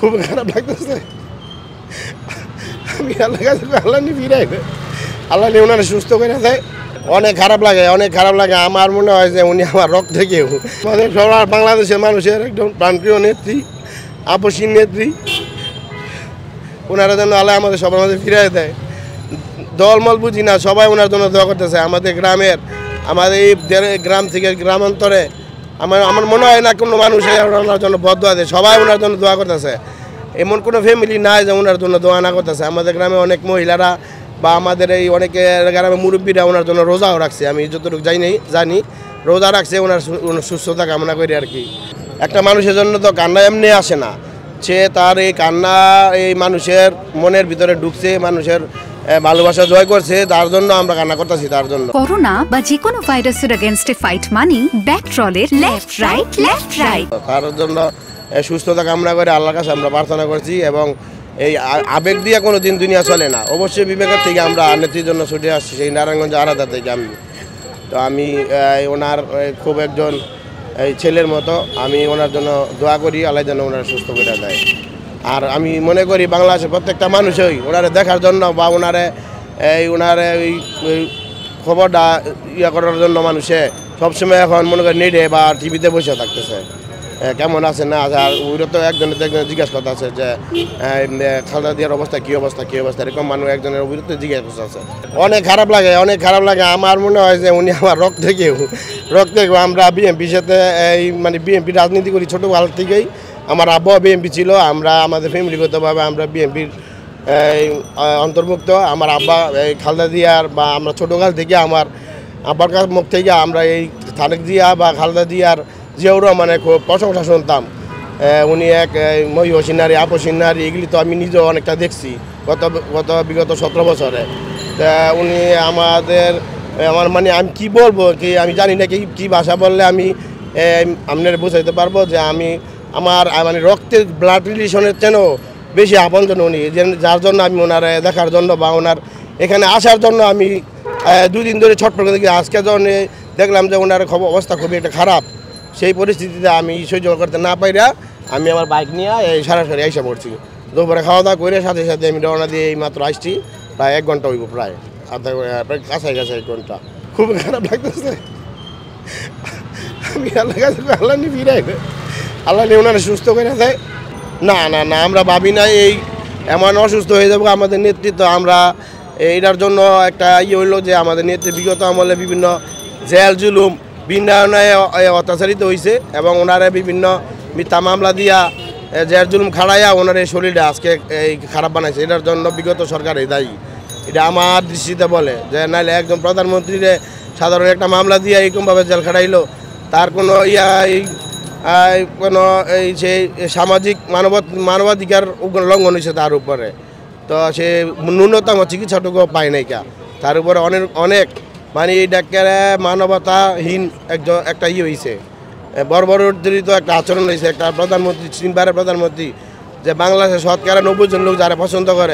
খুব খারাপ লাগতেছে। আমি আল্লাহ কাছে আল্লাহ নিয়ে ফিরাই আল্লাহ নিয়ে ওনারা সুস্থ করে দেয়। অনেক খারাপ লাগে, অনেক খারাপ লাগে। আমার মনে হয় যে উনি আমার রক্ত কেউ আমাদের সবার বাংলাদেশের মানুষের একদম প্রাণপ্রিয় নেত্রী, আপসীন নেত্রী। ওনারা যেন আল্লাহ আমাদের সবার মাঝে ফিরাই দেয়। দলমল বুঝি না, সবাই ওনার জন্য দোয়া করতেছে। আমাদের গ্রামের, আমাদের এই গ্রাম থেকে গ্রামান্তরে আমার মনে হয় না কোনো মানুষ ওনার জন্য বদদোয়া দেয়। সবাই ওনার জন্য দোয়া করতেছে। এমন কোনো ফ্যামিলি নাই যে ওনার জন্য দোয়া না করতেছে। আমাদের গ্রামে অনেক মহিলারা বা আমাদের এই অনেকে গ্রামের মুরব্বীরা ওনার জন্য রোজাও রাখছে। আমি যতটুকু জানি রোজা রাখছে ওনার সুস্থতা কামনা করি আর কি। একটা মানুষের জন্য তো কান্না এমনি আসে না, সে তার এই কান্না এই মানুষের মনের ভিতরে ঢুকছে, মানুষের ভালোবাসা জয় করছে, তার জন্য আমরা কান্না করতেছি। তার জন্য করোনা বা যে কোনো ভাইরাসের এগেইনস্টে ফাইট মানি ব্যাকট্রলের লেফট রাইট। তার জন্য সুস্থতা কামনা করে আল্লাহর কাছে আমরা প্রার্থনা করছি। এবং এই আবেগ দিয়ে কোনো দিন দুনিয়া চলে না। অবশ্যই বিবেকের থেকে আমরা নেত্রীর জন্য ছুটে আসছি, সেই নারায়ণগঞ্জ আরাদা থেকে। আমি ওনার খুব একজন এই ছেলের মতো আমি ওনার জন্য দোয়া করি, আল্লাহ যেন ওনার সুস্থ করে দেয়। আর আমি মনে করি বাংলাদেশের প্রত্যেকটা মানুষই ওনারে দেখার জন্য বা ওনারে এই খবরটা করার জন্য মানুষে সবসময় এখন মনে করি নেটে বা টিভিতে বসে থাকতেছে, কেমন আছে না আছে। আর ওইটা তো একজনের জিজ্ঞাসা করতে আছে যে খালেদা জিয়ার অবস্থা কী অবস্থা এরকম মানুষ একজনের বিরুদ্ধে জিজ্ঞাসা করতে আছে। অনেক খারাপ লাগে। আমার মনে হয় যে উনি আমার রক্ত কেউ। আমরা বিএনপির সাথে মানে বিএনপি রাজনীতি করি ছোটোকাল থেকেই। আমার আব্বাও বিএনপি ছিল, আমরা আমাদের ফ্যামিলিগতভাবে আমরা বিএনপির অন্তর্ভুক্ত। আমার আব্বা খালেদা জিয়ার বা আমরা ছোটোকাল থেকে আমার আব্বার মুখ থেকে আমরা এই তারেক জিয়া বা খালেদা জিয়ার জিয়াউর রহমানের খুব প্রশংসা শুনতাম। উনি এক মহিষী নারী, আপসী নারী, এগুলি তো আমি নিজেও অনেকটা দেখছি বিগত 17 বছরে। তা উনি আমার মানে আমি কি বলবো কি আমি জানি না কি ভাষা বললে আমি আপনার বোঝাইতে পারবো যে আমার মানে রক্তের ব্লাড রিলেশনের চেয়েও বেশি আপনজন উনি, যার জন্য আমি ওনার দেখার জন্য বা ওনার এখানে আসার জন্য আমি 2 দিন ধরে ছটফট করে দেখি। আজকে যখন দেখলাম যে ওনার অবস্থা খুবই একটা খারাপ, সেই পরিস্থিতিতে আমি সহ্য করতে না পাইরা আমি আমার বাইক নিয়ে সরাসরি আইসা পড়ছি। দুপুরে খাওয়া দাওয়া করে সাথে আমি রওনা দিয়ে এই মাত্র আসছি। প্রায় 1 ঘন্টা হইব, প্রায় কাছে 1 ঘন্টা। খুব খারাপ লাগতেছে। আমি আল্লাহ কাছে আল্লাহ নিয়ে ফিরাই আল্লাহ নিয়ে ওনারা সুস্থ করে দেয়। না আমরা ভাবি না এমন অসুস্থ হয়ে যাবো আমাদের নেতৃত্ব। আমরা এটার জন্য একটা হইলো যে আমাদের নেতৃত্ব বিগত আমলে বিভিন্ন জেল জুলুম বিনায়নায় অত্যাচারিত হয়েছে এবং ওনারা বিভিন্ন মিথ্যা মামলা দিয়া জেল জুলুম খাড়াইয়া ওনার এই শরীরটা আজকে এই খারাপ বানাইছে। এটার জন্য বিগত সরকারই দায়ী। এটা আমার দৃষ্টিতে বলে যে নাহলে একজন প্রধানমন্ত্রীর সাধারণ একটা মামলা দিয়ে এরকমভাবে জেল খাড়াইলো, তার কোনো সেই সামাজিক মানবাধিকার লঙ্ঘন হয়েছে তার উপরে। তো সে ন্যূনতম চিকিৎসাটুকু পায় নাই কা, তার উপরে অনেক মানে এইটাকে মানবতাহীন একটা হয়েছে, বর্বরোত্তরিত একটা আচরণ হয়েছে। একটা প্রধানমন্ত্রী, 3বারের প্রধানমন্ত্রী, যে বাংলাদেশের 90% লোক যারা পছন্দ করে।